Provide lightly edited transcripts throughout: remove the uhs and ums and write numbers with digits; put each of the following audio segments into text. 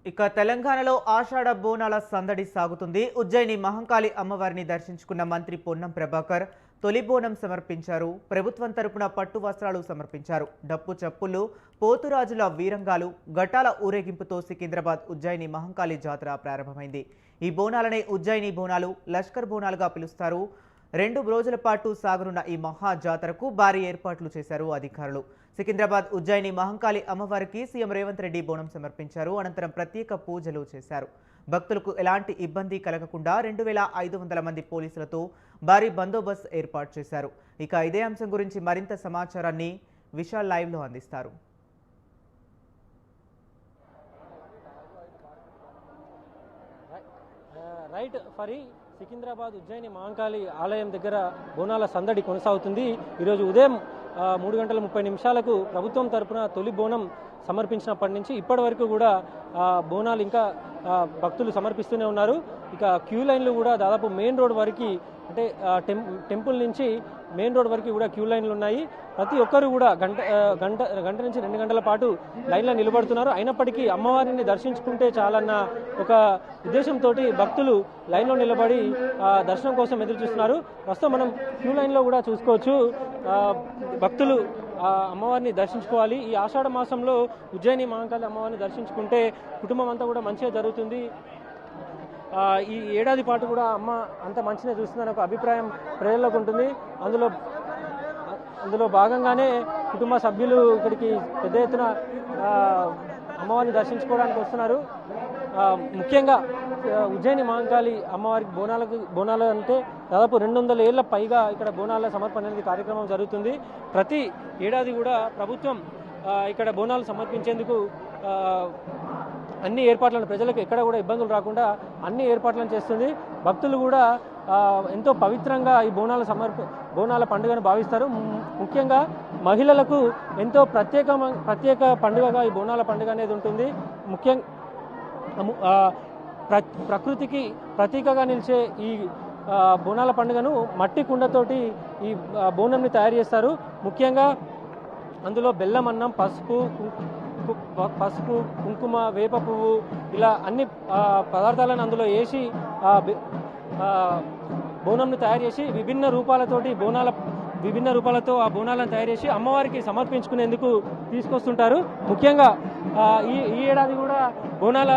ఇక తెలంగాణలో ఆషాఢ బోనాల సందడి సాగుతుంది. ఉజ్జయిని మహంకాళి అమ్మవారిని దర్శించుకున్న మంత్రి పొన్నం ప్రభాకర్ తొలి బోనం సమర్పించారు. ప్రభుత్వం తరపున పట్టు వస్త్రాలు సమర్పించారు. డప్పు చప్పులు, పోతురాజుల వీరంగాలు, ఘటాల ఊరేగింపుతో సికింద్రాబాద్ ఉజ్జయిని మహంకాళి జాతర ప్రారంభమైంది. ఈ బోనాలనే ఉజ్జయిని బోనాలు, లష్కర్ బోనాలుగా పిలుస్తారు. 2 రోజుల పాటు సాగనున్న ఈ మహా జాతరకు భారీ ఏర్పాట్లు చేశారు అధికారులు. సికింద్రాబాద్ ఉజ్జయిని మహంకాళి అమ్మవారికి సీఎం రేవంత్ రెడ్డి బోనం సమర్పించారు. అనంతరం ప్రత్యేక పూజలు చేశారు. భక్తులకు ఎలాంటి ఇబ్బంది కలగకుండా 2500 మంది పోలీసులతో భారీ బందోబస్తు ఏర్పాటు చేశారు. ఇక ఇదే అంశం గురించి మరింత సమాచారాన్ని విశాల్ లైవ్లో అందిస్తారు. రైట్ ఫరీ సికింద్రాబాద్ ఉజ్జయిని మహంకాళి ఆలయం దగ్గర బోనాల సందడి కొనసాగుతుంది. ఈరోజు ఉదయం 3:30 ప్రభుత్వం తరపున తొలి బోనం సమర్పించినప్పటి నుంచి ఇప్పటి వరకు కూడా బోనాలు ఇంకా భక్తులు సమర్పిస్తూనే ఉన్నారు. ఇక క్యూ లైన్లు కూడా దాదాపు మెయిన్ రోడ్ వరకు, అంటే టెంపుల్ నుంచి మెయిన్ రోడ్ వరకు కూడా క్యూ లైన్లు ఉన్నాయి. ప్రతి ఒక్కరు కూడా గంట నుంచి 2 గంటల పాటు లైన్లో నిలబడుతున్నారు. అయినప్పటికీ అమ్మవారిని దర్శించుకుంటే చాలన్న ఒక ఉద్దేశంతో భక్తులు లైన్లో నిలబడి దర్శనం కోసం ఎదురు చూస్తున్నారు. ప్రస్తుతం మనం క్యూ లైన్లో కూడా చూసుకోవచ్చు. భక్తులు అమ్మవారిని దర్శించుకోవాలి. ఈ ఆషాఢ మాసంలో ఉజ్జయిని మహంకాళి అమ్మవారిని దర్శించుకుంటే కుటుంబం అంతా కూడా మంచిగా జరుగుతుంది. ఈ ఏడాది పాటు కూడా అమ్మ అంత మంచిగా చూస్తుందని ఒక అభిప్రాయం ప్రజల్లోకి ఉంటుంది. అందులో భాగంగానే కుటుంబ సభ్యులు ఇక్కడికి పెద్ద ఎత్తున అమ్మవారిని దర్శించుకోవడానికి వస్తున్నారు. ముఖ్యంగా ఉజ్జయిని మహంకాళి అమ్మవారికి బోనాలు అంటే దాదాపు 200 ఏళ్ల పైగా ఇక్కడ బోనాల సమర్పణ అనేది కార్యక్రమం జరుగుతుంది. ప్రతి ఏడాది కూడా ప్రభుత్వం ఇక్కడ బోనాలు సమర్పించేందుకు అన్ని ఏర్పాట్లను, ప్రజలకు ఎక్కడ కూడా ఇబ్బందులు రాకుండా అన్ని ఏర్పాట్లను చేస్తుంది. భక్తులు కూడా ఎంతో పవిత్రంగా ఈ బోనాల పండుగను భావిస్తారు. ముఖ్యంగా మహిళలకు ఎంతో ప్రత్యేక పండుగగా ఈ బోనాల పండుగ అనేది ఉంటుంది. ప్రకృతికి ప్రతీకగా నిలిచే ఈ బోనాల పండుగను మట్టి కుండతోటి ఈ బోనంని తయారు చేస్తారు. ముఖ్యంగా అందులో బెల్లం అన్నం, పసుపు, కుంకుమ, వేప పువ్వు ఇలా అన్ని పదార్థాలను అందులో వేసి బోనంను తయారు చేసి విభిన్న రూపాలతో ఆ బోనాలను తయారు చేసి అమ్మవారికి సమర్పించుకునేందుకు తీసుకొస్తుంటారు. ముఖ్యంగా ఈ ఏడాది కూడా బోనాల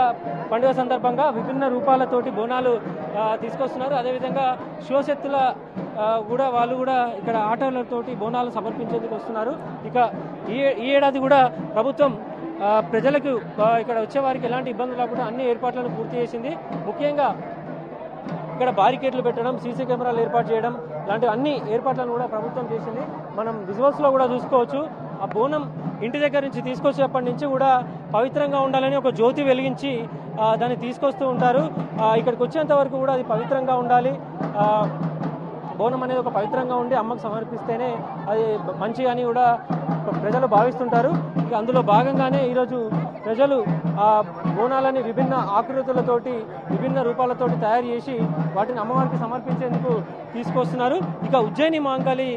పండుగ సందర్భంగా విభిన్న రూపాలతోటి బోనాలు తీసుకొస్తున్నారు. అదేవిధంగా శివశక్తుల వాళ్ళు కూడా ఇక్కడ ఆటోలతోటి బోనాలు సమర్పించేందుకు వస్తున్నారు. ఇక ఈ ఏడాది కూడా ప్రభుత్వం ప్రజలకు ఇక్కడ వచ్చే వారికి ఎలాంటి ఇబ్బందులు లేకుండా అన్ని ఏర్పాట్లను పూర్తి చేసింది. ముఖ్యంగా ఇక్కడ బారికేడ్లు పెట్టడం, సీసీ కెమెరాలు ఏర్పాటు చేయడం లాంటి అన్ని ఏర్పాట్లను కూడా ప్రభుత్వం చేసింది. మనం విజువల్స్లో కూడా చూసుకోవచ్చు. ఆ బోనం ఇంటి దగ్గర నుంచి తీసుకొచ్చేప్పటి నుంచి కూడా పవిత్రంగా ఉండాలని ఒక జ్యోతి వెలిగించి దాన్ని తీసుకొస్తూ ఉంటారు. ఇక్కడికి వచ్చేంత వరకు కూడా అది పవిత్రంగా ఉండాలి. బోనం అనేది ఒక పవిత్రంగా ఉండి అమ్మకు సమర్పిస్తేనే అది మంచి అని కూడా ప్రజలు భావిస్తుంటారు. ఇక అందులో భాగంగానే ఈరోజు ప్రజలు ఆ బోనాలని విభిన్న ఆకృతులతోటి, విభిన్న రూపాలతోటి తయారు చేసి వాటిని అమ్మవారికి సమర్పించేందుకు తీసుకొస్తున్నారు. ఇక ఉజ్జయిని మహంకాళి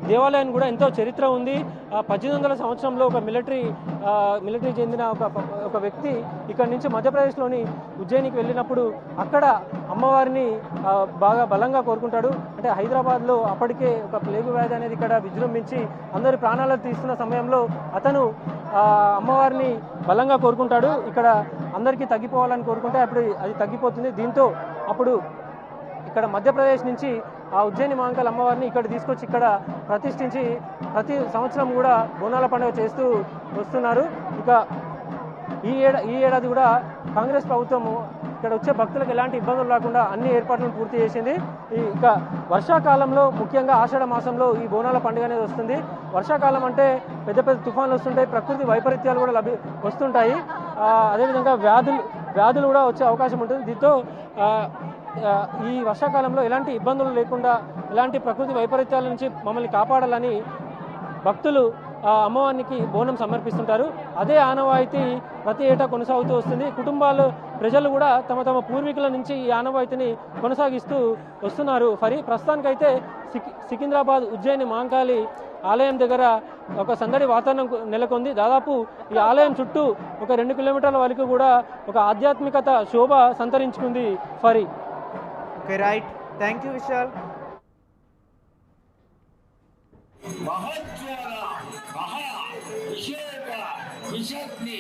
దేవాలయం కూడా ఎంతో చరిత్ర ఉంది. 1800 సంవత్సరంలో ఒక మిలిటరీ చెందిన ఒక వ్యక్తి ఇక్కడ నుంచి మధ్యప్రదేశ్లోని ఉజ్జయినికి వెళ్ళినప్పుడు అక్కడ అమ్మవారిని బాగా బలంగా కోరుకుంటాడు. అంటే హైదరాబాద్లో అప్పటికే ఒక ప్లేగు వ్యాధి అనేది ఇక్కడ విజృంభించి అందరి ప్రాణాలు తీస్తున్న సమయంలో అతను అమ్మవారిని బలంగా కోరుకుంటాడు. ఇక్కడ అందరికీ తగ్గిపోవాలని కోరుకుంటే అప్పుడు అది తగ్గిపోతుంది. దీంతో అప్పుడు ఇక్కడ మధ్యప్రదేశ్ నుంచి ఆ ఉజ్జయిని మహంకాళి అమ్మవారిని ఇక్కడ తీసుకొచ్చి ఇక్కడ ప్రతిష్ఠించి ప్రతి సంవత్సరం కూడా బోనాల పండుగ చేస్తూ వస్తున్నారు. ఇక ఈ ఏడాది కూడా కాంగ్రెస్ ప్రభుత్వము ఇక్కడ వచ్చే భక్తులకు ఎలాంటి ఇబ్బందులు రాకుండా అన్ని ఏర్పాట్లను పూర్తి చేసింది. ఇక వర్షాకాలంలో, ముఖ్యంగా ఆషాఢ మాసంలో ఈ బోనాల పండుగ అనేది వస్తుంది. వర్షాకాలం అంటే పెద్ద పెద్ద తుఫాన్లు వస్తుంటాయి, ప్రకృతి వైపరీత్యాలు కూడా వస్తుంటాయి. అదేవిధంగా వ్యాధులు కూడా వచ్చే అవకాశం ఉంటుంది. దీంతో ఈ వర్షాకాలంలో ఎలాంటి ఇబ్బందులు లేకుండా, ఎలాంటి ప్రకృతి వైపరీత్యాల నుంచి మమ్మల్ని కాపాడాలని భక్తులు అమ్మవారికి బోనం సమర్పిస్తుంటారు. అదే ఆనవాయితీ ప్రతి ఏటా కొనసాగుతూ వస్తుంది. ప్రజలు కూడా తమ పూర్వీకుల నుంచి ఈ ఆనవాయితీని కొనసాగిస్తూ వస్తున్నారు. ప్రస్తుతానికైతే సికింద్రాబాద్ ఉజ్జయిని మహంకాళి ఆలయం దగ్గర ఒక సందడి వాతావరణం నెలకొంది. దాదాపు ఈ ఆలయం చుట్టూ ఒక 2 కిలోమీటర్ల వరకు కూడా ఒక ఆధ్యాత్మికత శోభ సంతరించుకుంది. ఫరీ. Okay, right. Thank you Vishal. మహోజ్వల మహా విశేష విశక్తి